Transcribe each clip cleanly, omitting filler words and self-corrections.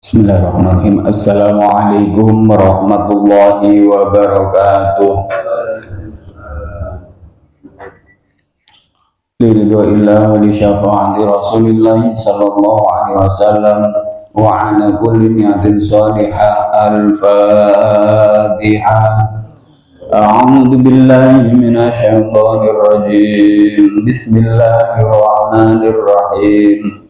Bismillahirrahmanirrahim. Assalamualaikum warahmatullahi wabarakatuh. Liridho illah wa li syafa'ati Rasulillah sallallahu alaihi wasallam wa ala kulli niyatin salihah. Al-Fatihah. A'udzu billahi minasy syaithanir rajim. Bismillahirrahmanirrahim.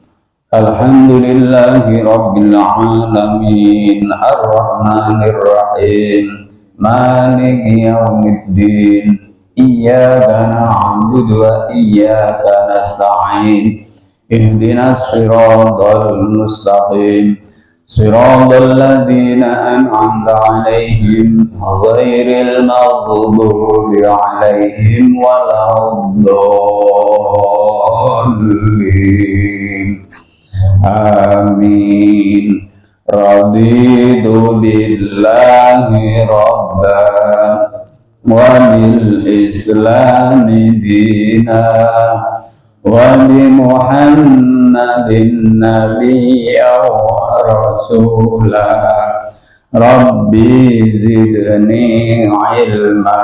Alhamdulillahi rabbil alamin, ar-rahmanir rahim, maliki yaumiddin, iyyaka na'budu wa iyyaka nasta'in, ihdinas siratal mustaqim, siratal ladzina an'amta 'alaihim ghairil maghdubi 'alaihim waladdallin. Amin. Raditu billahi rabban wa bil islami dina wa bi Muhammadin nabiyya wa rasula. Rabbi zidni ilma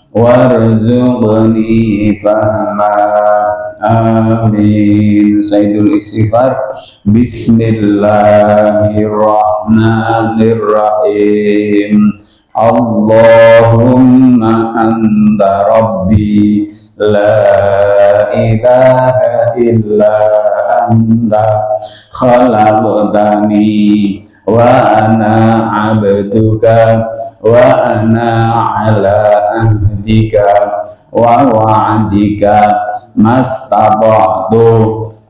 warzuqni fahma. Amin. Sayyidul istighfar. Bismillahirrahmanirrahim. Allahumma anta rabbi la ilaha illa anta khalaqtani wa ana abduka wa ana ala ahdika wa wa'dika mastata'tu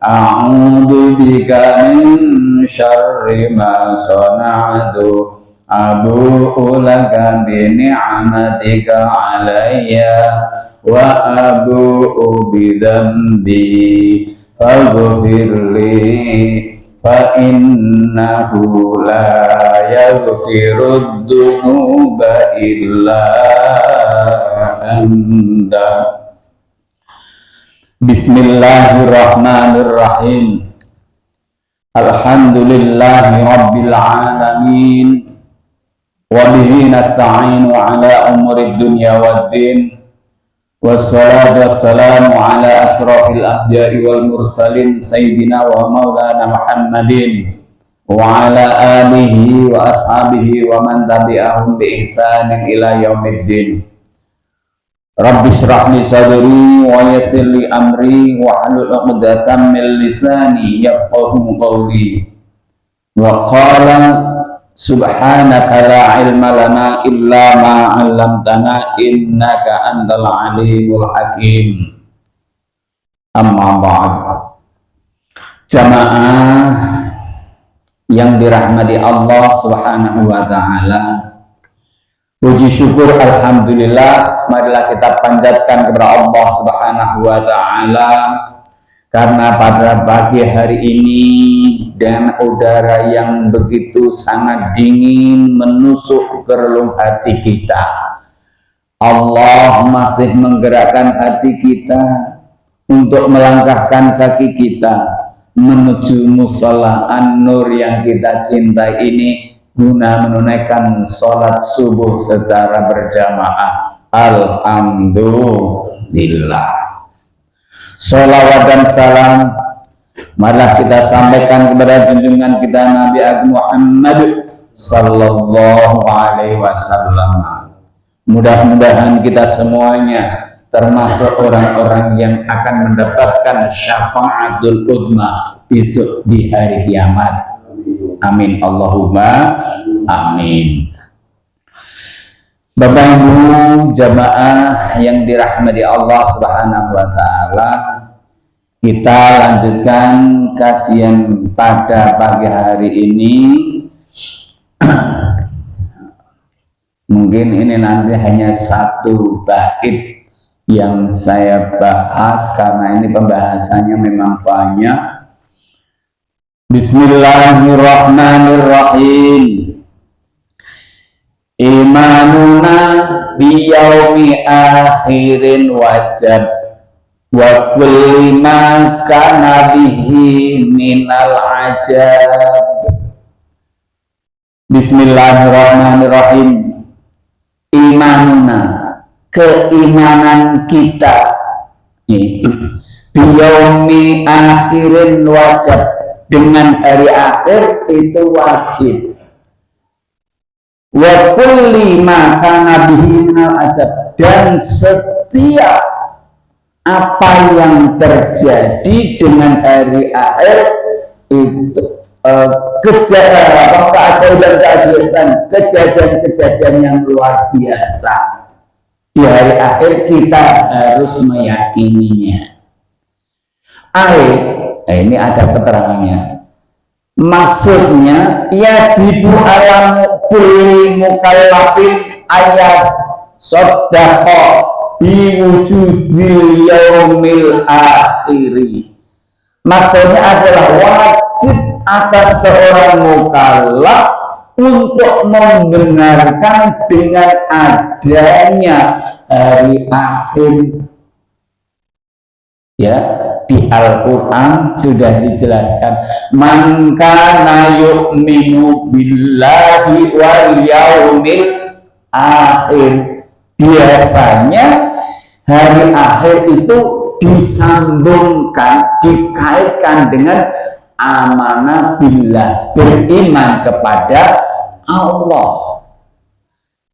a'udzu bika min syarri ma sana'tu abu'u laka bi ni'matika 'alayya wa abu'u bi dhanbi faghfirli fa innahu la yaghfirud dzunuba illa anta. Bismillahirrahmanirrahim. Alhamdulillahi rabbil alamin wa bihi nasta'inu ala umuri dunya waddin. Wassalatu wassalamu ala ashrafil anbiya'i wal mursalin sayyidina wa maulana Muhammadin wa ala alihi wa ashabihi wa man tabi'ahum bi ihsanin ila yaumiddin. Rabbi shrah li sadri wa yassir li amri wa hlul 'uqdatam min lisani yafqahu qawli. Wa qala subhanaka la ilma lana illa ma 'allamtana innaka antal alimul hakim. Amma ba'd. Jamaah yang dirahmati Allah Subhanahu wa taala, puji syukur alhamdulillah marilah kita panjatkan kepada Allah Subhanahu wa taala karena pada pagi hari ini dan udara yang begitu sangat dingin menusuk ke relung hati kita, Allah masih menggerakkan hati kita untuk melangkahkan kaki kita menuju mushola An-Nur yang kita cintai ini guna menunaikan sholat subuh secara berjamaah. Alhamdulillah. Sholawat dan salam marilah kita sampaikan kepada junjungan kita Nabi Agung Muhammad sallallahu alaihi wasallam. Mudah-mudahan kita semuanya termasuk orang-orang yang akan mendapatkan syafaatul uzma besok di hari kiamat. Amin Allahumma amin. Bapak Ibu jamaah yang dirahmati Allah Subhanahu wa taala, kita lanjutkan kajian pada pagi hari ini. Mungkin ini nanti hanya satu bait yang saya bahas karena ini pembahasannya memang banyak. Bismillahirrahmanirrahim. Imanuna biyaumi akhirin wajib wa kulli ma kana bihi minal ajab. Bismillahirrahmanirrahim. Imanuna, keimanan kita biyaumi akhirin wajib, dengan hari akhir itu wajib. Wa kulli ma kana bihi minal ajab, dan setiap apa yang terjadi dengan hari akhir itu kejadian yang luar biasa. Di hari akhir kita harus meyakininya. Ini ada keterangannya. Maksudnya yajibu ala kulli mukallafin ayat shadaqah biwujudil yaumil akhiri. Maksudnya adalah wajib atas seorang mukallaf untuk membenarkan dengan adanya hari akhir. Ya, di Al-Quran sudah dijelaskan, man kana yu'minu billahi wal yaumil akhir. Biasanya hari akhir itu disambungkan, dikaitkan dengan amanah billah, beriman kepada Allah.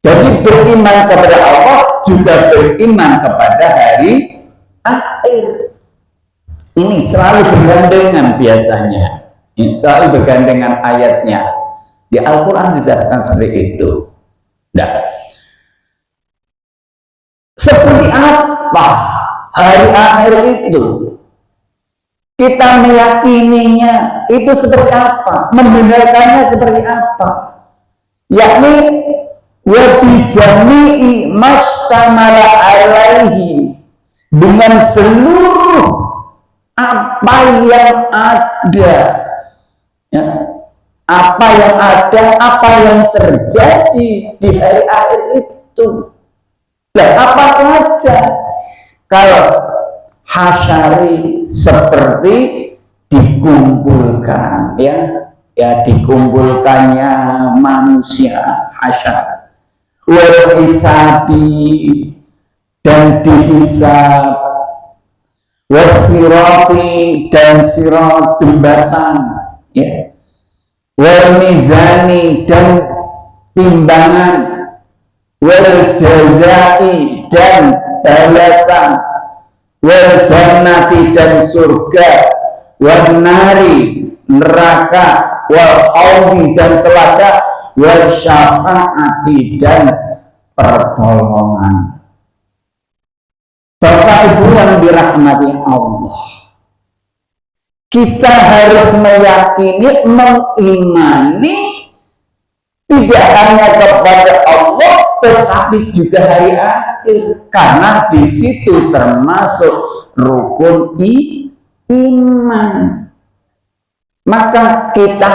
Jadi beriman kepada Allah juga beriman kepada hari akhir. Ini selalu bergandengan biasanya. Ini selalu bergandengan ayatnya. Di Al-Quran dijelaskan seperti itu. Nah, seperti apa hari akhir itu? Kita meyakininya itu seperti apa? Membenarkannya seperti apa? Yakni wa bi jami'i mastamala alaihi, dengan seluruh apa yang ada, ya, apa yang ada, apa yang terjadi di hari akhir itu. Nah, apa saja? Kalau hasyari seperti dikumpulkan, ya dikumpulkannya manusia, hasyar, wal hisabi, dan dihisab, wasirati, dan sirat jembatan, ya, wal mizani, dan timbangan, wal jazai, dan balasan, wal jannati, dan surga, wal nari, neraka, wal audi, dan telaga, wal syafaati, dan pertolongan. Bapak Ibu yang dirahmati Allah, kita harus meyakini, mengimani tidak hanya kepada Allah tetapi juga hari akhir, karena di situ termasuk rukun iman. Maka kita,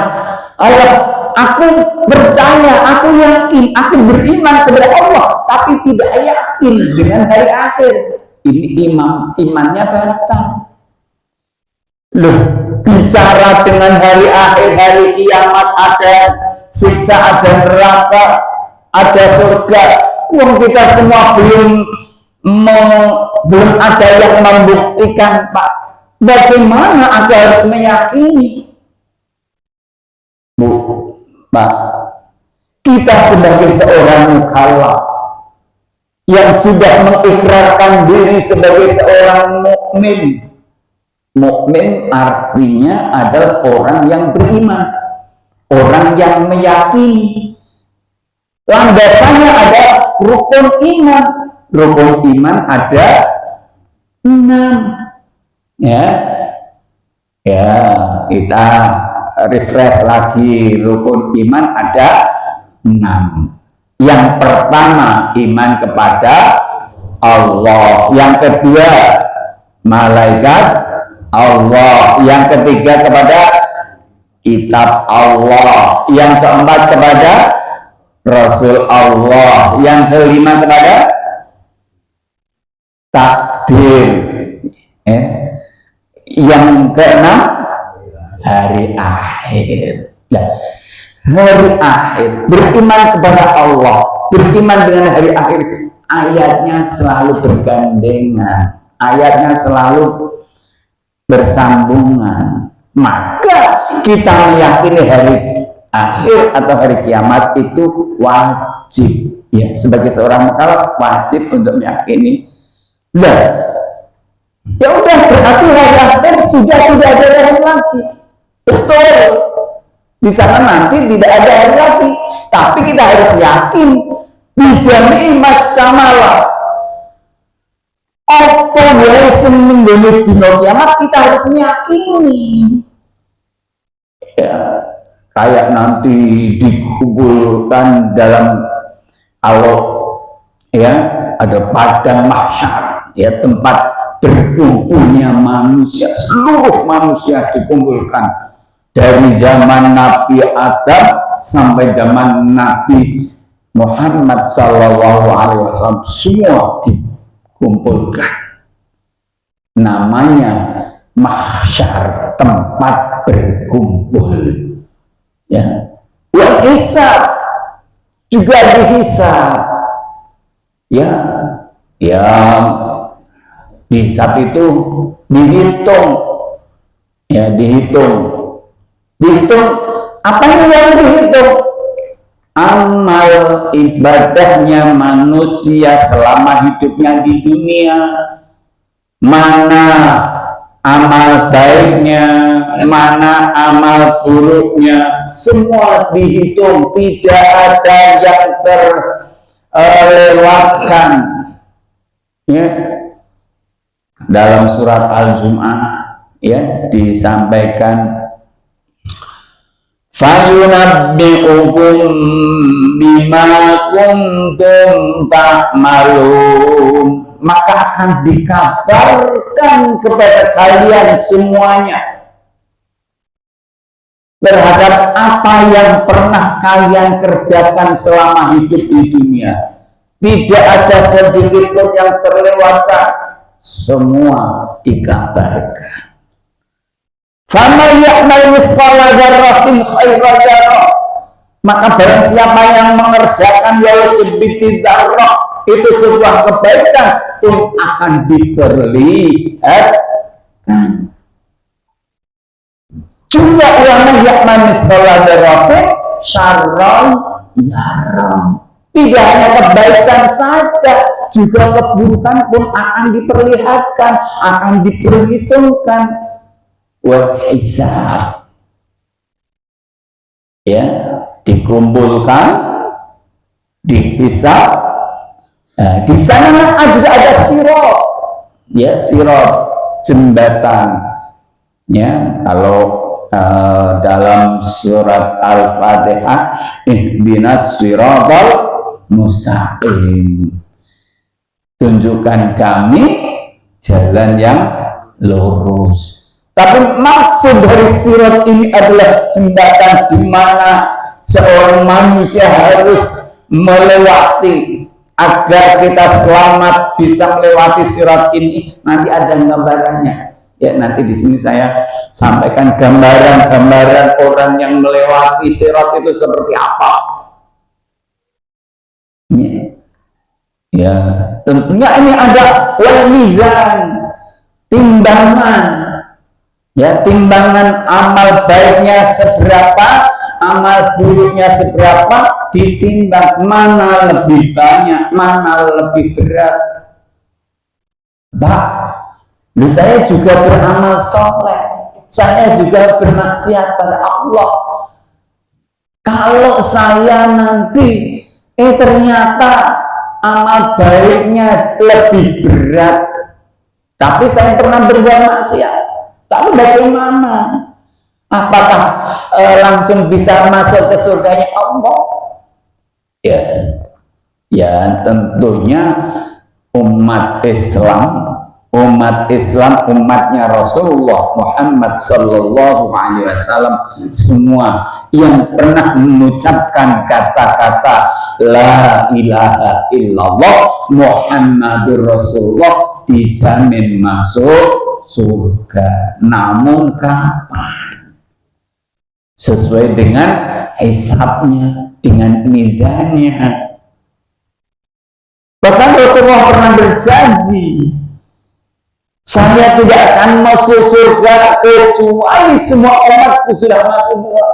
aku percaya, aku yakin, aku beriman kepada Allah, tapi tidak yakin dengan hari akhir. Ini imannya batal. Loh, bicara dengan hari akhir, hari kiamat, ada siksa, ada neraka, ada surga. Kita semua belum ada yang membuktikan, Pak. Bagaimana aku harus meyakini? Bu, Pak, kita sebagai seorang mukallaf yang sudah mengikrarkan diri sebagai seorang mukmin. Mukmin artinya adalah orang yang beriman, orang yang meyakini. Landasannya ada rukun iman. Rukun iman ada 6. Ya, kita refresh lagi. Rukun iman ada 6. Yang pertama, iman kepada Allah. Yang kedua, malaikat Allah. Yang ketiga, kepada kitab Allah. Yang keempat, kepada Rasul Allah. Yang kelima, kepada takdir. Yang keenam, hari akhir. hari akhir, beriman kepada Allah, beriman dengan hari akhir, ayatnya selalu bergandengan, ayatnya selalu bersambungan. Maka kita meyakini hari akhir atau hari kiamat itu wajib, ya, sebagai seorang mukallaf wajib untuk meyakini. Nah, ya udah, berarti hari akhir sudah tidak ada hari lagi. Betul, di sana nanti tidak ada hari lagi, tapi kita harus yakin bijami mas kamala apa yang seneng dari dino kiamat, kita harus meyakini. Ya, kayak nanti dikumpulkan dalam Allah, ya, ada padang mahsyar, ya, tempat berkumpulnya manusia, seluruh manusia dikumpulkan dari zaman Nabi Adam sampai zaman Nabi Muhammad Sallallahu Alaihi Wasallam, semua dikumpulkan. Namanya mahsyar, tempat berkumpul. Ya, wal hisab, juga dihisab. Ya, ya, hisab itu dihitung, ya, dihitung apa yang dihitung? Amal ibadahnya manusia selama hidupnya di dunia, mana amal baiknya, mana amal buruknya, semua dihitung, tidak ada yang terlewatkan. Ya, dalam surat Al-Jum'ah, ya, disampaikan fayunabbi'ukum bima kuntum ta'malun, maka akan dikabarkan kepada kalian semuanya terhadap apa yang pernah kalian kerjakan selama hidup di dunia. Tidak ada sedikit pun yang terlewatkan, semua dikabarkan. Faman ya'mal mithqala dzarratin khairan yarah, maka barang siapa yang mengerjakan walau sebiji dzarrah itu sebuah kebaikan pun akan diperlihatkan. Juga waman ya'mal mithqala dzarratin syarran yarah, tidak hanya kebaikan saja, juga keburukan pun akan diperlihatkan, akan diperhitungkan. Wal hisab, ya, dikumpulkan, dihisab. Nah, di sana juga ada sirat, ya, sirat, jembatan. Ya, kalau dalam surat Al-Fatihah, ihdinas siratal mustaqim, tunjukkan kami jalan yang lurus. Tapi maksud dari sirat ini adalah jembatan di mana seorang manusia harus melewati agar kita selamat bisa melewati sirat ini. Nanti ada gambarannya. Ya, nanti di sini saya sampaikan gambaran-gambaran orang yang melewati sirat itu seperti apa. Ya, tentunya ini ada wal mizan, timbangan. Ya, timbangan amal baiknya seberapa, amal buruknya seberapa, ditimbang mana lebih banyak, mana lebih berat. Saya juga beramal soleh, saya juga bermaksiat pada Allah. Kalau saya nanti ternyata amal baiknya lebih berat, tapi saya pernah berbuat maksiat, tapi bagaimana? Apakah langsung bisa masuk ke surganya Allah? Ya tentunya umat Islam, umatnya Rasulullah Muhammad Sallallahu Alaihi Wasallam, semua yang pernah mengucapkan kata-kata La ilaha illallah Muhammadur Rasulullah dijamin masuk surga. Namun kapan? sesuai dengan hisabnya, dengan mizannya. Bahkan Rasulullah pernah berjanji, saya tidak akan masuk surga kecuali semua umatku sudah masuk surga.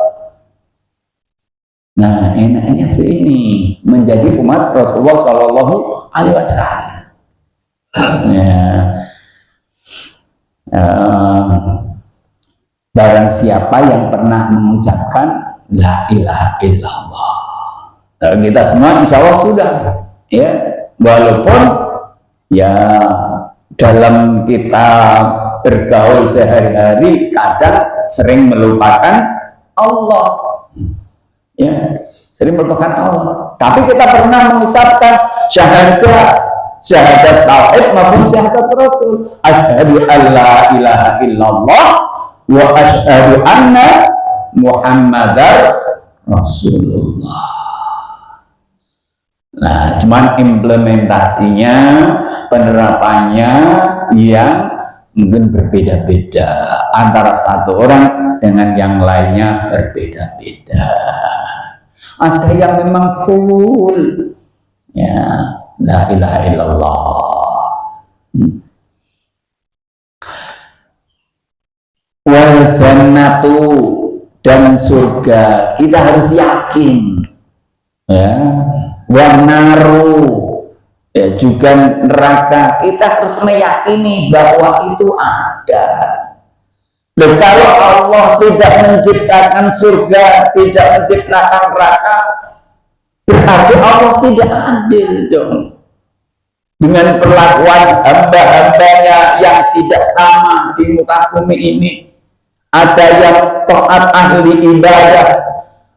Nah, enaknya seperti ini menjadi umat Rasulullah Shallallahu Alaihi Wasallam. Barang siapa yang pernah mengucapkan la ilaha illallah, nah, kita semua insya Allah sudah, ya, walaupun ya dalam kita bergaul sehari-hari kadang sering melupakan Allah, ya, sering melupakan Allah. Tapi kita pernah mengucapkan syahadat tauhid maupun syahadat Rasul. Asyhadu an la ilaha illallah wa asyhadu anna Muhammadar Rasulullah. Nah, cuman implementasinya, penerapannya yang mungkin berbeda-beda antara satu orang dengan yang lainnya, berbeda-beda. Ada yang memang full, ya, la ilaha illallah. Wal jannatu, dan surga kita harus yakin, ya. Wa naru, ya, juga neraka kita harus meyakini bahwa itu ada. Loh, kalau Allah tidak menciptakan surga, tidak menciptakan neraka, berarti Allah tidak adil dong dengan perlakuan hamba-hambanya yang tidak sama di muka bumi ini. Ada yang taat ahli ibadah,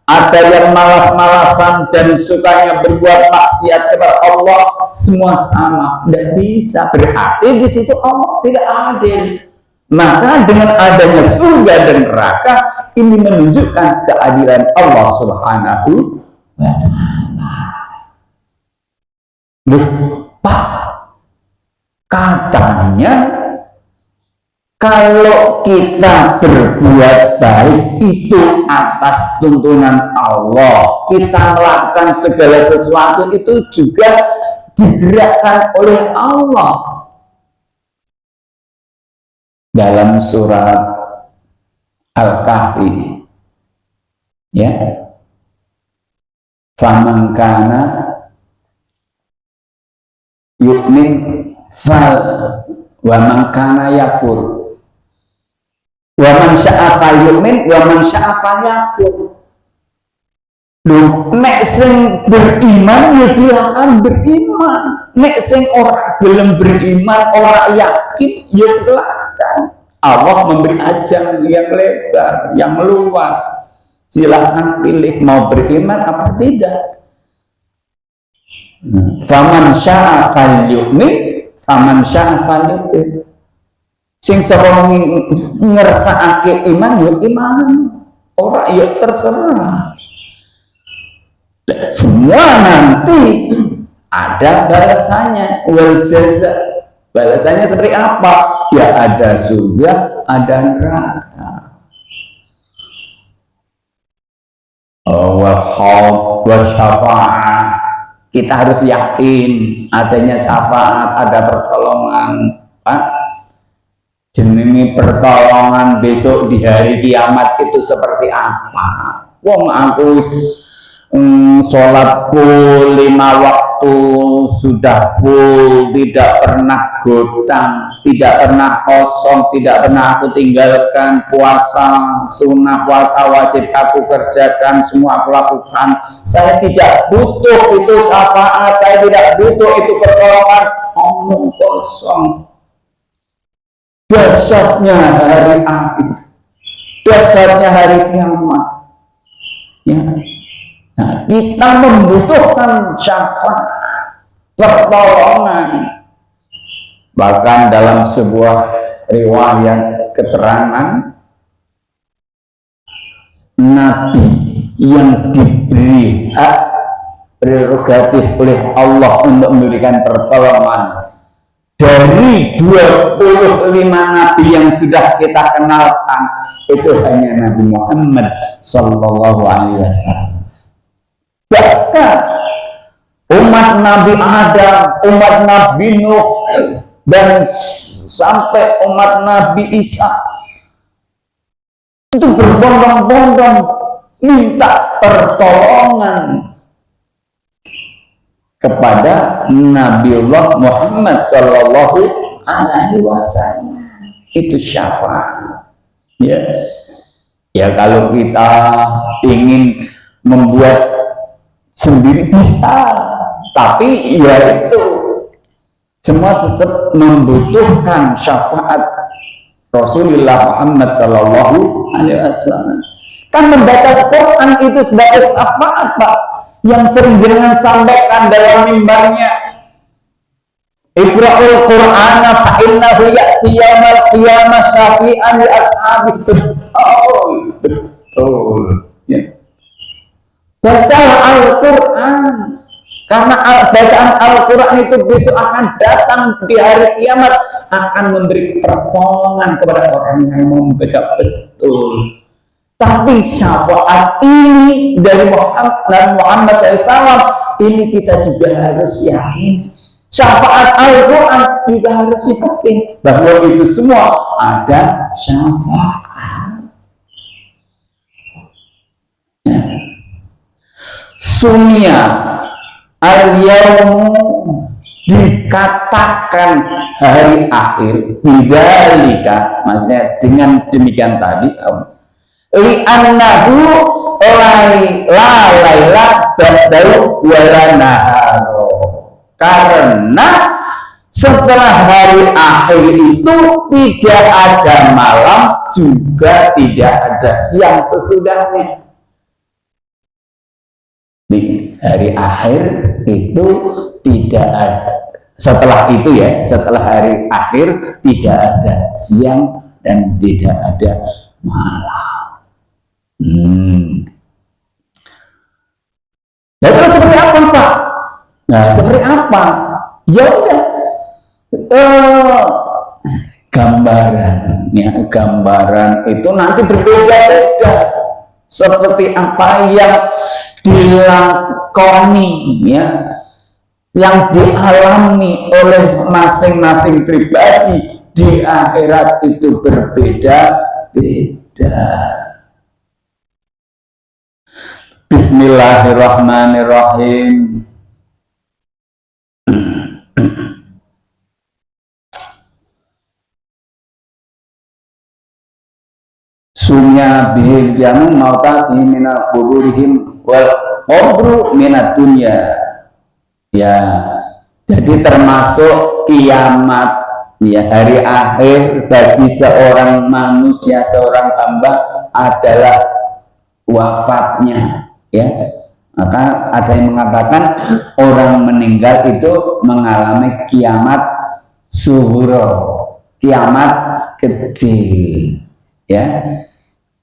ada yang malas-malasan dan sukanya berbuat maksiat kepada Allah, semua sama. Tidak bisa, berarti di situ Allah tidak adil. Maka dengan adanya surga dan neraka ini menunjukkan keadilan Allah Subhanahu wa Ta'ala. Pak, katanya kalau kita berbuat baik itu atas tuntunan Allah, kita melakukan segala sesuatu itu juga digerakkan oleh Allah. Dalam surat Al-Kahfi, ya, faman kana yu'min fal wa man kana yakfur wa man syaa falyu'min wa man syaa falyakfur. Lho, nek sing beriman ya silakan beriman, nek sing ora gelem beriman, ora yakin ya silakan. Allah memberi ajang yang lebar, yang luas. Silakan pilih mau beriman apa tidak. Faman syaa falyu'min, faman syaa falyakfur. Sing sapa ngersakake iman ya iman, ora ya terserah. Semua nanti ada balasannya, wal jaza. Balasannya seperti apa? Ya ada surga, ada neraka. Wal haud wa syafa'ah. Kita harus yakin adanya syafaat, ada pertolongan. Jenenge pertolongan besok di hari kiamat itu seperti apa? Wong aku sholatku 5 waktu sudah full, tidak pernah gotang, tidak pernah kosong, tidak pernah aku tinggalkan. Puasa sunnah, puasa wajib aku kerjakan, semua aku lakukan. Saya tidak butuh itu syafaat, saya tidak butuh itu pertolongan. Omong kosong. Dahsyatnya hari akhir, dahsyatnya hari kiamat, ya. Nah, kita membutuhkan syafaat, pertolongan. Bahkan dalam sebuah riwayat keterangan, Nabi yang diberi hak prerogatif oleh Allah untuk memberikan pertolongan dari 25 nabi yang sudah kita kenalkan, itu hanya Nabi Muhammad Sallallahu Alaihi Wasallam. Bahkan umat Nabi Adam, umat Nabi Nuh, dan sampai umat Nabi Isa itu berbondong-bondong minta pertolongan kepada Nabiullah Muhammad Sallallahu Alaihi Wasallam. Itu syafaat. Ya, ya kalau kita ingin membuat sendiri bisa, tapi ya itu semua tetap membutuhkan syafaat Rasulullah Muhammad Sallallahu Alaihi Wasallam. Kan membaca Quran itu sebagai syafaat, Pak, yang sering jenengan sampaikan dalam mimbarnya. Iqra'ul Qur'ana fa innahu ya'ti yaumal qiyamah syafi'an li ashabihi. Betul. Ya. Baca Al-Quran, karena bacaan Al-Quran itu besok akan datang di hari kiamat, akan memberi pertolongan kepada orang yang membaca. Betul. Tapi syafaat ini dari Muhammad SAW, ini kita juga harus yakin. Syafaat Al-Quran juga harus yakin bahwa itu semua ada syafaat. Sunya al-yaumu, dikatakan hari akhir, bidzalika, maksudnya dengan demikian tadi, li'annahu la laila ba'dahu wa la naharo, karena setelah hari akhir itu tidak ada malam, juga tidak ada siang sesudahnya. Di hari akhir itu tidak ada, setelah itu ya, setelah hari akhir tidak ada siang dan tidak ada malam. Nah, terus seperti apa, Pak? Nah, seperti apa? Ya udah, gambaran, ya, gambaran itu nanti berbeda-beda seperti apa yang dilakoni, ya, yang dialami oleh masing-masing pribadi di akhirat itu berbeda-beda. Bismillahirrahmanirrahim. Sunya bihil jamu mauta minal kuburihim wal qabru minat dunya. Ya, jadi termasuk kiamat, ya, hari akhir bagi seorang manusia, seorang hamba adalah wafatnya, ya. Maka ada yang mengatakan orang meninggal itu mengalami kiamat sughra, kiamat kecil, ya.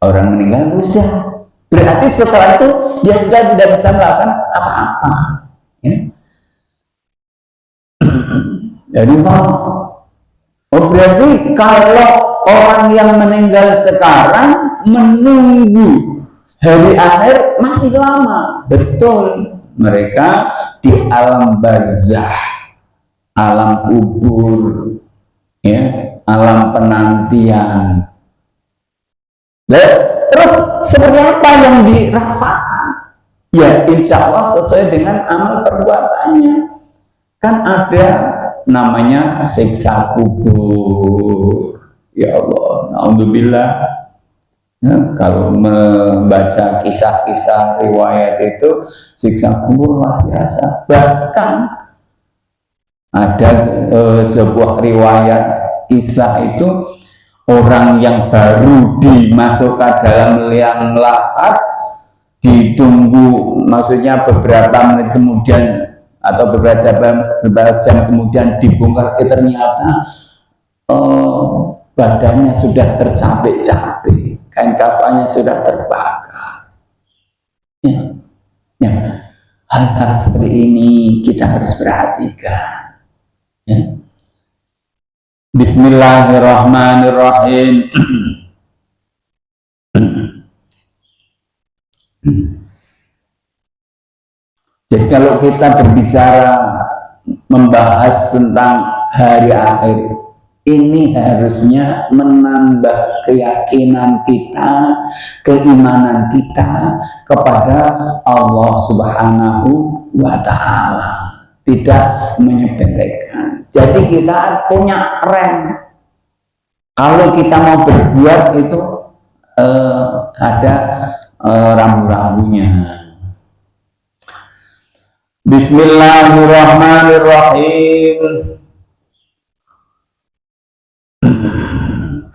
Orang meninggal itu sudah, berarti setelah itu dia sudah tidak bisa melakukan apa-apa, ya. Jadi berarti kalau orang yang meninggal sekarang menunggu hari akhir masih lama. Betul, mereka di alam barzah, alam kubur, ya, alam penantian. Terus seperti apa yang dirasakan? Ya, insya Allah sesuai dengan amal perbuatannya. Kan ada namanya siksa kubur. Ya Allah, naudzubillah. Ya, kalau membaca kisah-kisah riwayat itu, siksa kubur luar biasa. Bahkan ada sebuah riwayat kisah itu, orang yang baru dimasukkan dalam liang lahat, ditunggu, maksudnya beberapa menit kemudian atau beberapa jam kemudian dibongkar, ternyata badannya sudah tercapek-capek, kain kafannya sudah terbakar. Ya, ya, hal-hal seperti ini kita harus perhatikan. Ya. Bismillahirrahmanirrahim. Jadi kalau kita berbicara membahas tentang hari akhir, ini harusnya menambah keyakinan kita, keimanan kita kepada Allah Subhanahu wa Ta'ala, tidak menyepelekan. Jadi kita punya rem. Kalau kita mau berbuat itu ada rambu-rambunya. Bismillahirrahmanirrahim.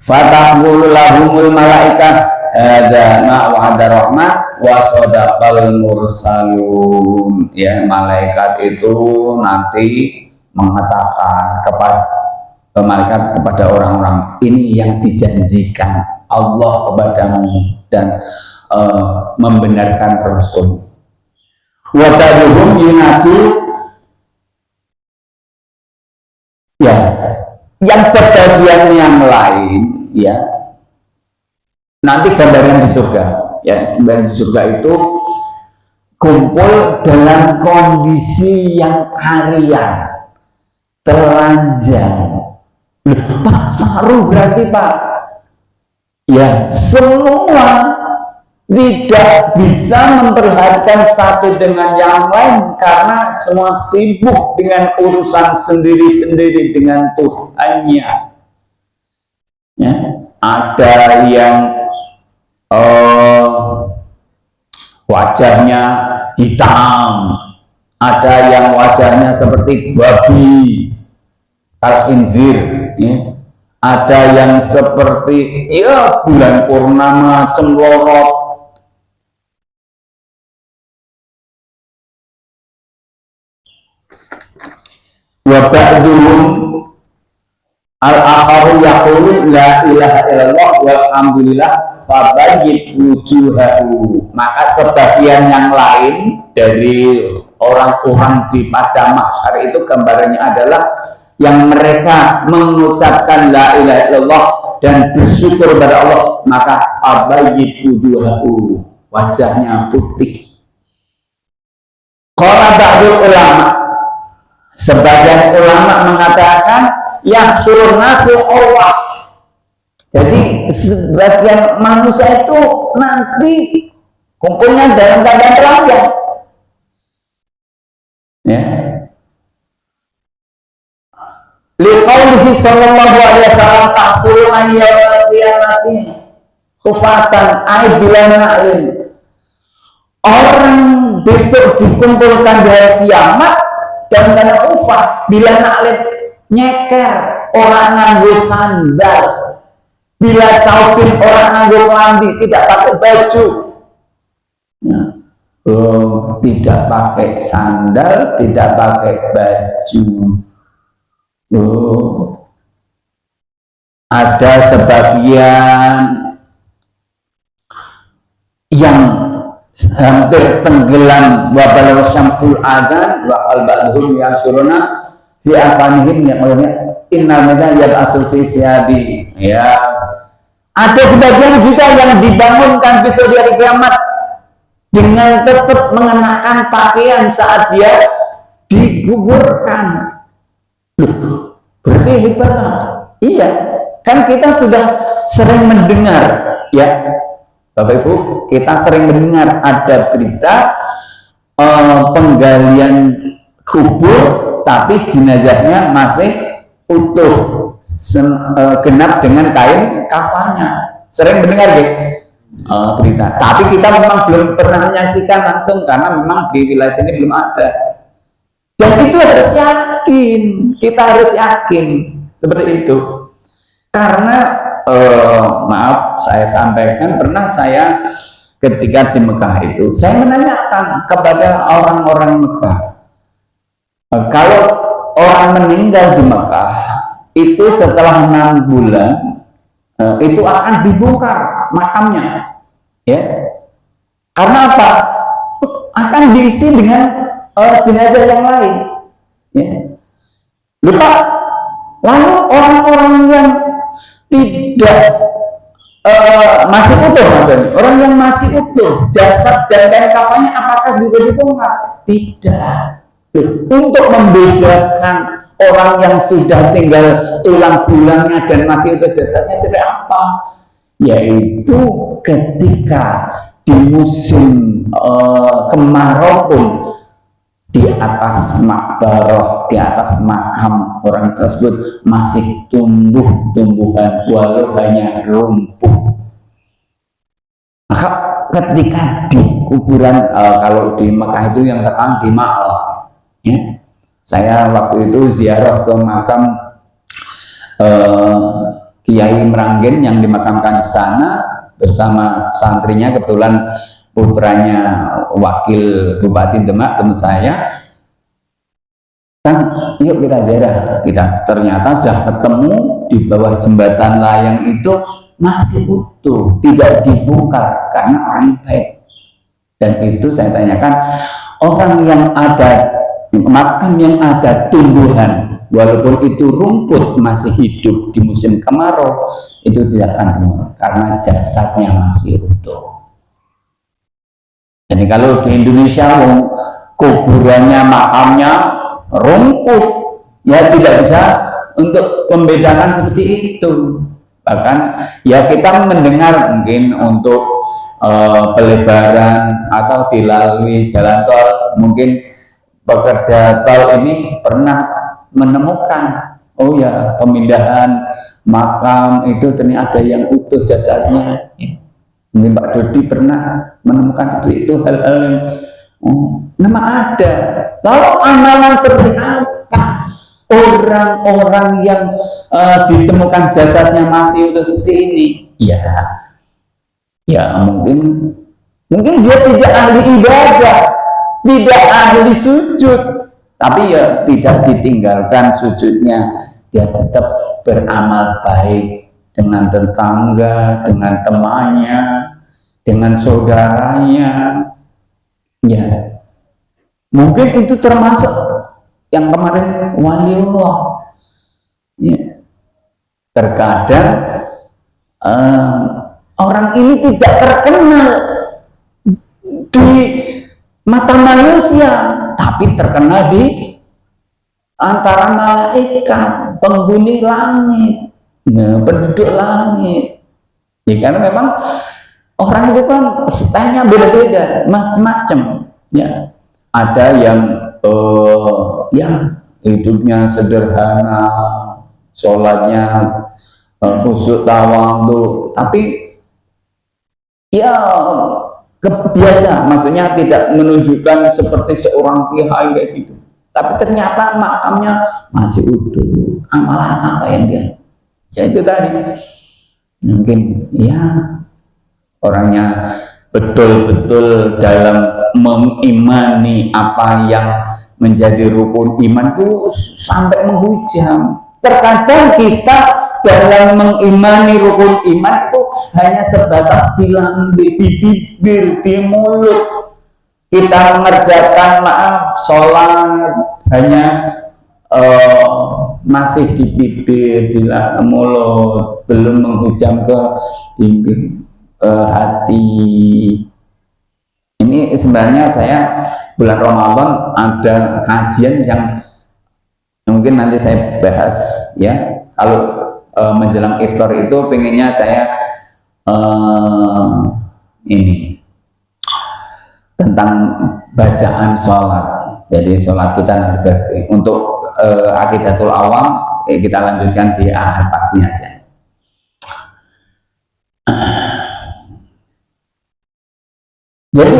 Fataqulu lahumul malaikat hadza ma wa'ada rahman wa sadaqal mursalun. Ya, malaikat itu nanti mengatakan kepada orang-orang, ini yang dijanjikan Allah kepadamu dan membenarkan Rasul. Wataduhum yunatu, ya, yang sebagian yang lain, ya, nanti gambaran di surga, ya, gambaran di surga itu kumpul dalam kondisi yang harian, telanjang. Pak, saru berarti Pak, ya, semua tidak bisa memperhatikan satu dengan yang lain karena semua sibuk dengan urusan sendiri-sendiri dengan Tuhannya. Ya, ada yang wajahnya hitam, ada yang wajahnya seperti babi, al-khinzir, ya. Ada yang seperti ya bulan purnama cemlorot. Wa ba'duhum al-akharu yaqulu la ilaha illallah walhamdulillah fabayyit wujuhahu. Maka sebagian yang lain dari orang-orang di pada mahsyar itu gambarannya adalah yang mereka mengucapkan la ilaha illallah dan bersyukur kepada Allah, maka fabayyit wujuhahu, wajahnya putih. Qala ba'dul ulama, sebagian ulama mengatakan yang suruh nasu Allah. Jadi sebagian manusia itu nanti kumpulnya dalam keadaan telanjang. Ya. Liqaulihi sallallahu alaihi wasallam tahsuruna yaumil qiyamati khufatan ay bilan na'lin. Orang besok dikumpulkan di hari kiamat dan karena ufah bila na'lin, nyeker, orang nganggo sandal, bila saupin orang nganggo kelambi, tidak pakai baju. Nah, tidak pakai sandal, tidak pakai baju. Ada sebagian yang hampir tenggelam wa balagha syamsul adzan wa qalbuhum yasuruna fi afanihim, yang olehnya innal madza yab'asul fi siyabi. Ya, ada sebagian juga yang dibangunkan besok di hari kiamat dengan tetap mengenakan pakaian saat dia dikuburkan. Loh, berarti hebat. Iya, kan kita sudah sering mendengar, ya Bapak Ibu, kita sering mendengar ada berita penggalian kubur tapi jenazahnya masih utuh, genap dengan kain kafannya. Sering mendengar deh berita, tapi kita memang belum pernah menyaksikan langsung karena memang di wilayah sini belum ada. Dan itu harus yakin, kita harus yakin seperti itu. Karena maaf saya sampaikan, pernah saya ketika di Mekah itu, saya menanyakan kepada orang-orang Mekah, kalau orang meninggal di Mekah itu setelah 6 bulan itu akan dibongkar makamnya, ya. Karena apa? Akan diisi dengan jenazah yang lain, ya. Lupa. Lalu orang-orang yang tidak masih utuh maksudnya. Orang yang masih utuh, jasad dan kain kafannya apakah juga dibongkar? Tidak. Untuk membedakan orang yang sudah tinggal tulang bulangnya dan masih utuh jasadnya seperti apa? Yaitu ketika di musim kemarau pun di atas makbaroh, di atas makam orang tersebut masih tumbuh tumbuhan walau hanya rumput. Maka ketika di kuburan kalau di Mekah itu yang terkenal di Ma'al, ya, saya waktu itu ziarah ke makam Kiai Meranggen yang dimakamkan di sana bersama santrinya, kebetulan putranya wakil Bupati Demak teman saya, kan yuk kita ziarah. Kita ternyata sudah ketemu di bawah jembatan layang itu masih utuh, tidak dibongkar karena orang baik. Dan itu saya tanyakan, orang yang ada makam yang ada tumbuhan walaupun itu rumput masih hidup di musim kemarau itu tidak akan bongkar karena jasadnya masih utuh. Jadi kalau di Indonesia kuburannya, makamnya rumput, ya tidak bisa untuk membedakan seperti itu. Bahkan ya kita mendengar mungkin untuk pelebaran atau dilalui jalan tol, mungkin pekerja tol ini pernah menemukan, oh ya, pemindahan makam itu ternyata ada yang utuh jasadnya. Mungkin Pak Dodi pernah menemukan itu hal-hal yang memang ada. Lalu amalan seperti apa orang-orang yang ditemukan jasadnya masih utuh seperti ini? Ya mungkin dia tidak ahli ibadah, tidak ahli sujud, tapi ya tidak ditinggalkan sujudnya, dia tetap beramal baik dengan tetangga, dengan temannya, dengan saudaranya. Ya, mungkin itu termasuk yang kemarin waliullah. Ya. Terkadang orang ini tidak terkenal di mata manusia, tapi terkenal di antara malaikat, penghuni langit, penduduk langit. Ya, karena memang orang itu kan stylenya beda-beda, macam-macam. Ya, ada yang ya hidupnya sederhana, sholatnya khusyuk tawadhu, tapi ya kebiasa, maksudnya tidak menunjukkan seperti seorang kiai kayak gitu. Tapi ternyata makamnya masih utuh. Amalan apa yang dia? Ya itu tadi. Mungkin ya orangnya betul-betul dalam mengimani apa yang menjadi rukun iman itu sampai menghujam. Terkadang kita dalam mengimani rukun iman itu hanya sebatas di lambe, di bibir, di mulut. Kita mengerjakan sholat hanya masih di bibir, di mulut, belum menghujam ke bibir, hati. Ini sebenarnya saya bulan Ramadan ada kajian yang mungkin nanti saya bahas ya. Kalau menjelang iftar itu pengennya saya ini tentang bacaan sholat. Jadi sholat kita nanti untuk akidatul awam kita lanjutkan di akhir pagi aja. Jadi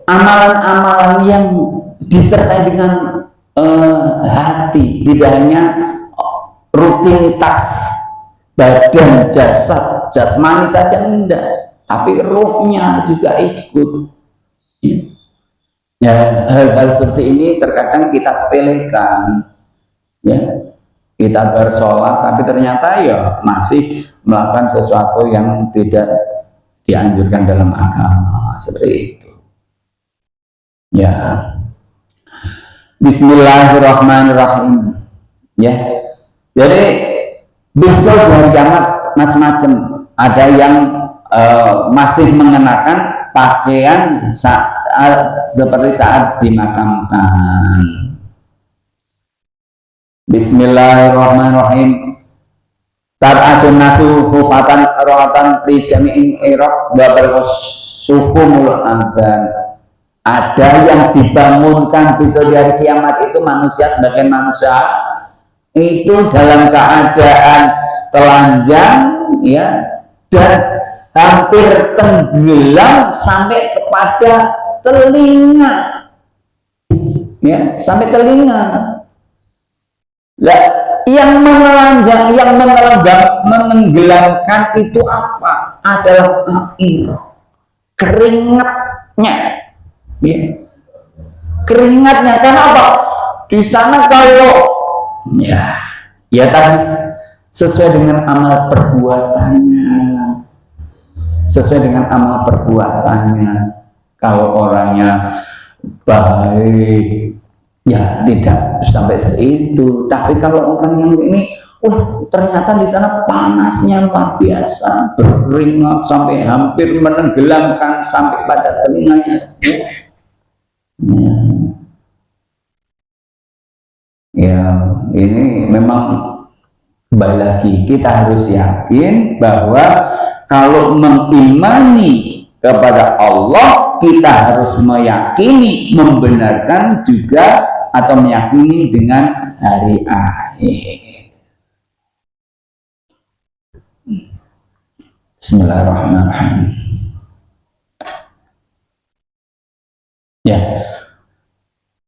amalan-amalan yang disertai dengan hati, tidak hanya rutinitas badan, jasad, jasmani saja enggak, tapi ruhnya juga ikut. Ya, hal-hal seperti ini terkadang kita sepelekan. Ya, kita bersolat, tapi ternyata ya masih melakukan sesuatu yang tidak dianjurkan dalam agama, seperti itu. Ya, Bismillahirrahmanirrahim. Ya, jadi besok hari kiamat macam-macam. Ada yang masih mengenakan pakaian seperti saat dimakamkan. Bismillahirrahmanirrahim. Tab'atun nasu hufatan rohatan li jami'in iraq wa sukumul adzan. Ada yang dibangunkan besok di hari kiamat itu manusia sebagai manusia itu dalam keadaan telanjang ya, dan hampir tenggelam sampai kepada telinga ya, sampai telinga. Lah, yang menelanjang, yang menenggelamkan itu apa? Adalah air, keringatnya ya. Keringatnya, kenapa? Di sana kalau ya tadi sesuai dengan amal perbuatannya, sesuai dengan amal perbuatannya. Kalau orangnya baik ya tidak sampai seperti itu, tapi kalau orang yang ini ternyata di sana panasnya luar biasa, berkeringat sampai hampir menenggelamkan sampai pada telinganya ya, ini memang kembali lagi kita harus yakin bahwa kalau mengimani kepada Allah, kita harus meyakini, membenarkan juga atau meyakini dengan hari akhir. Bismillahirrahmanirrahim. Ya.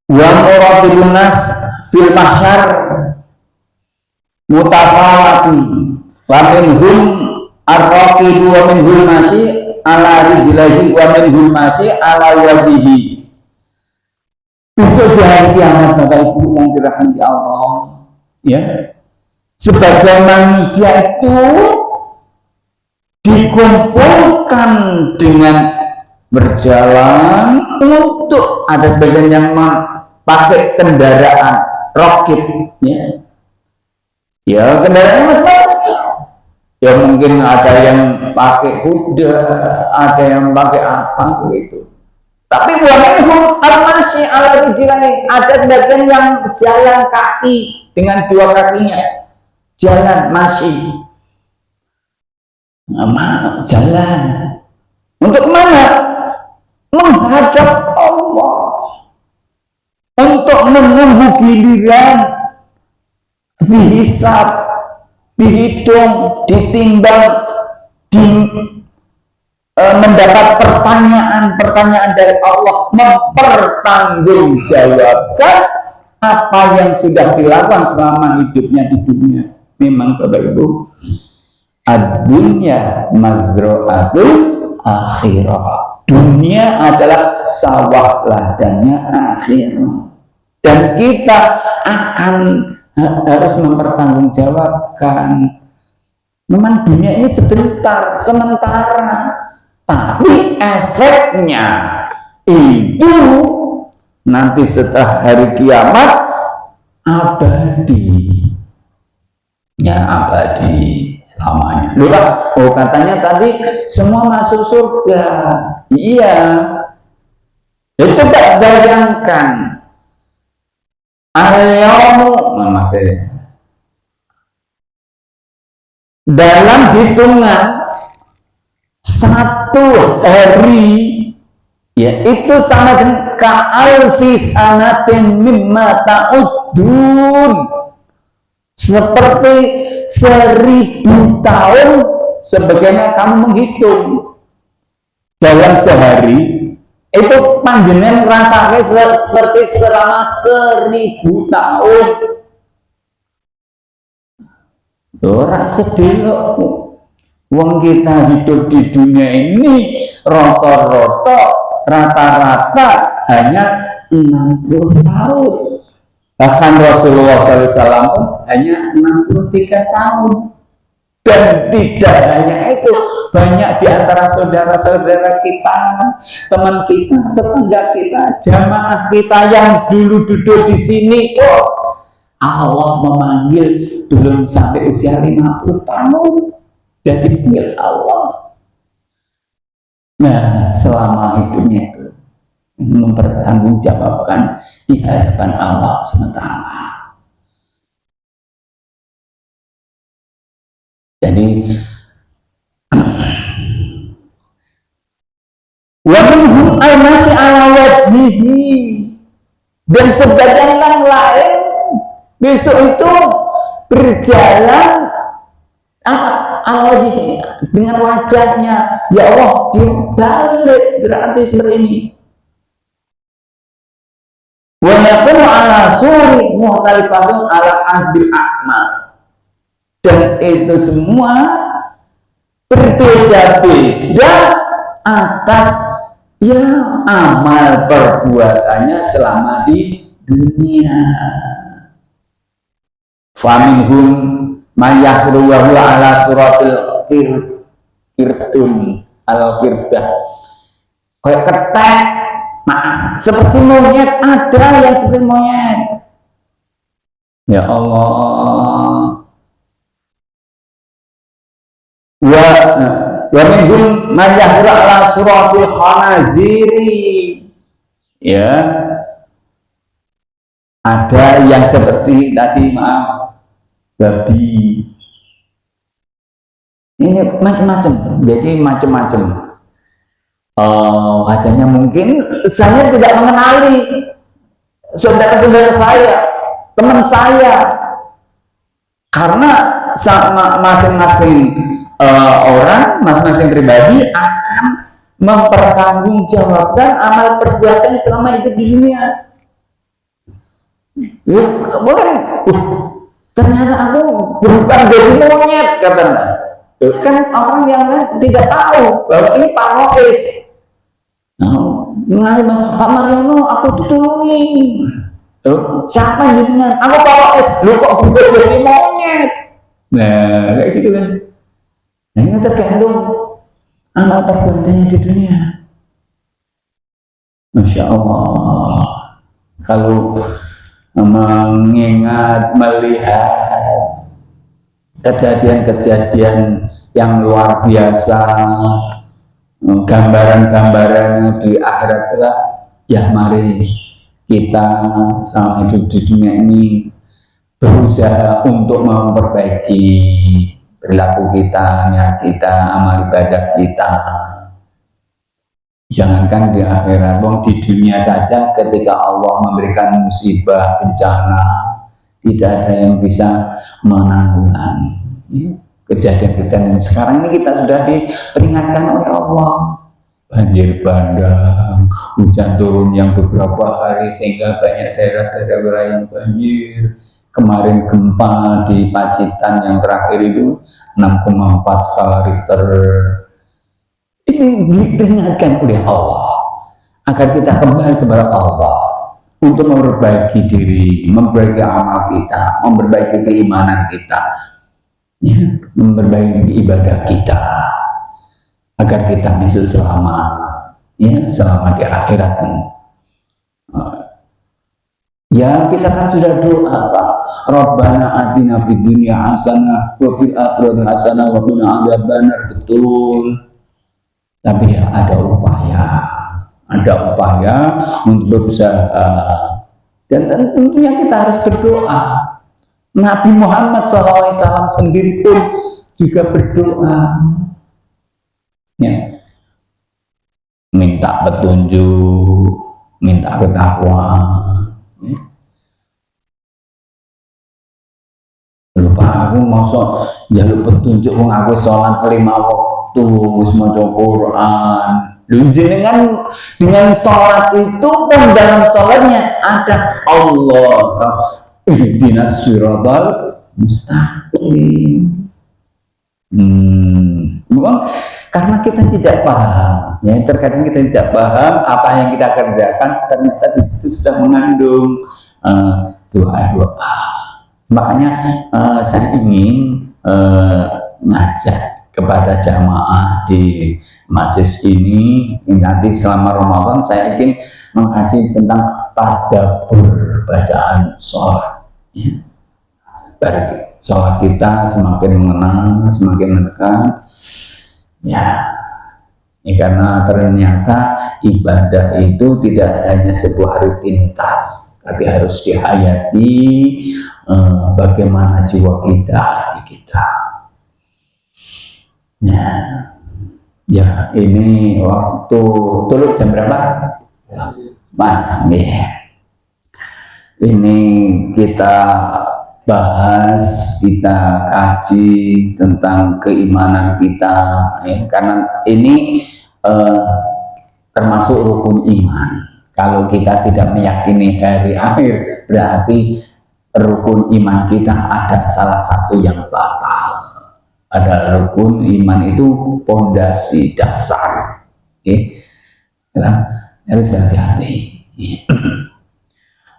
Wa muratibun nas fil mahsyar mutafawati faminhum ar-raqibu wa minhum masyi ala rijlihi wa minhum masyi ala wajhihi. Besok di hari kiamat Bapak Ibu yang dirahmati Allah ya, sebagai manusia itu dikumpulkan dengan berjalan untuk ada sebagian yang pakai kendaraan rokit ya kendaraan ya, mungkin ada yang pakai kuda, ada yang pakai apa gitu. Tapi buahnya al-masyi ala rijlaihi, ada sebagian yang jalan kaki dengan dua kakinya, jalan masyi. Jalan untuk mana? Menghadap Allah, untuk menunggu giliran dihisab, dihitung, ditimbang, mendapat pertanyaan dari Allah, mempertanggungjawabkan apa yang sudah dilakukan selama hidupnya di dunia. Memang Bapak Ibu, ad-dunya mazra'atul akhirah. Dunia adalah sawah ladangnya akhirat. Dan kita akan harus mempertanggungjawabkan. Memang dunia ini sebentar, sementara, tapi efeknya itu nanti setelah hari kiamat abadi. Ya, abadi selamanya. Katanya tadi semua masuk surga. Iya. Ya coba bayangkan. Dalam hitungan satu hari ya itu sama dengan ka'alfi sanatin mimma ta'udun, seperti 1000 tahun sebagaimana kamu menghitung. Dalam sehari itu panjenengan rasanya seperti selama 1000 tahun. Ora sedelok. Wong kita hidup di dunia ini rata-rata hanya 60 tahun. Bahkan Rasulullah SAW hanya 63 tahun. Dan tidak hanya itu, banyak di antara saudara-saudara kita, teman kita, tetangga kita, jamaah kita yang dulu duduk di sini, Allah memanggil belum sampai usia 50 tahun dan dipanggil Allah. Nah, selama hidupnya itu mempertanggungjawabkan di hadapan Allah SWT. Jadi wa minhum al-masyi ala wajhihi, dan sebagian yang lain besok itu berjalan dengan wajahnya, ya Allah dibalik berarti seperti ini. Wa yakunu ala suri muhtalifatun ala hasbil a'mal, dan itu semua berbeda-beda atas ya amal perbuatannya selama di dunia. Faminhum mayasru wa huwa ala suratil kirtun al-kirdah, kayak ketek, maaf, seperti monyet, ada yang seperti monyet. Ya Allah. Wa minhum mayasru ala suratil khanaziri, ya, ada yang seperti tadi, maaf, babi. Ini macam-macam, jadi macam-macam. Wajahnya mungkin saya tidak mengenali saudara-saudara saya, teman saya, karena sama masing-masing orang, masing-masing pribadi akan mempertanggungjawabkan amal perbuatan selama hidup di dunia. Ya, bukan, ternyata aku bukan jadi monyet, katanya. Kan orang yang tidak tahu bahwa ini Pak Rois. Nah, Pak Mariono, aku ditolongi. Siapa jenengan? Aku Pak Rois. Lu kok berubah jadi monyet? Nah, kayak gitu kan. Nah, ini tergantung amal perbuatannya di dunia. Masya Allah. Kalau mengingat, melihat kejadian-kejadian yang luar biasa, gambaran-gambaran di akhirat kelak, ya mari kita selama hidup di dunia ini berusaha untuk memperbaiki perilaku kita, niat kita, amal ibadah kita. Jangankan di akhirat, di dunia saja ketika Allah memberikan musibah, bencana, tidak ada yang bisa menanggulangi kejadian-kejadian. Sekarang ini kita sudah diperingatkan oleh Allah, banjir bandang, hujan turun yang beberapa hari sehingga banyak daerah-daerah yang banjir. Kemarin gempa di Pacitan yang terakhir itu 6,4 skala Richter. Ini diperingatkan oleh Allah agar kita kembali kepada Allah untuk memperbaiki diri, memperbaiki amal kita, memperbaiki keimanan kita, ya, memperbaiki ibadah kita, agar kita bisa selamat, ya, selamat di akhirat. Ya, kita kan sudah doa, Pak. Rabbana atina fid dunya hasanah wa fil akhirati hasanah wa qina adzabannar. Betul. Tapi ya ada upaya untuk berusaha, dan tentunya kita harus berdoa. Nabi Muhammad SAW sendiri pun juga berdoa, ya, minta petunjuk, minta ketakwaan. Lupa aku masuk jaluk petunjuk, aku sholat 5 waktu, maca Quran. Dengan sholat itu pun dalam sholatnya ada Allah, ihdinas siratal mustaqim. Memang karena kita tidak paham, ya, terkadang kita tidak paham apa yang kita kerjakan, ternyata di situ sudah mengandung doa-doa. Makanya saya ingin ngajak kepada jamaah di majelis ini, nanti selama Ramadan saya ingin mengkaji tentang tadabbur bacaan sholat, ya. Sholat kita semakin mengenal, semakin mendekat, ya, karena ternyata ibadah itu tidak hanya sebuah rutinitas, tapi harus dihayati bagaimana jiwa kita, hati kita. Ya, ini waktu tuluk jam berapa? Mas, ini kita bahas, kita kaji tentang keimanan kita, karena ini termasuk rukun iman. Kalau kita tidak meyakini hari akhir, berarti rukun iman kita ada salah satu yang batal. Ada rukun iman itu pondasi dasar, harus hati-hati.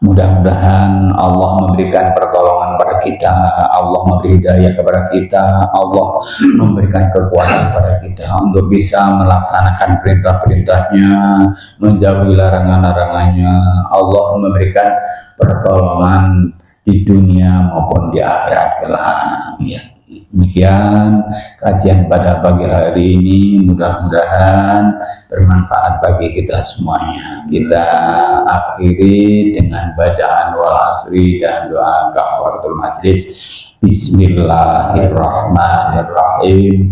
Mudah-mudahan Allah memberikan pertolongan pada kita, Allah memberi hidayah kepada kita, Allah memberikan kekuatan kepada kita untuk bisa melaksanakan perintah-perintahnya, menjauhi larangan-larangannya. Allah memberikan pertolongan di dunia maupun di akhirat kelak. Demikian kajian pada pagi hari ini, mudah-mudahan bermanfaat bagi kita semuanya. Kita akhiri dengan bacaan wal asri dan doa kafaratul majlis. Bismillahirrahmanirrahim.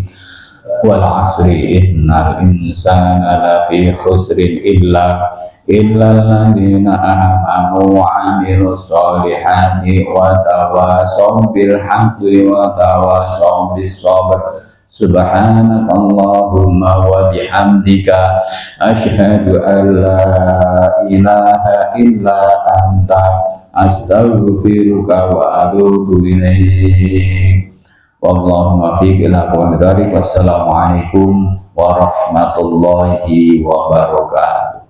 Wal asri innal insana lafi khusrin illa alladzina amanu wa amilus solihati wa tawasaw bil haqqi wa tawasaw bis sabr. Subhanakallahumma wa bihamdika asyhadu an la ilaha illa anta astaghfiruka wa atubu ilaik. Wallahu muwaffiq ila aqwamit thoriq. Wassalamualaikum warahmatullahi wabarakatuh.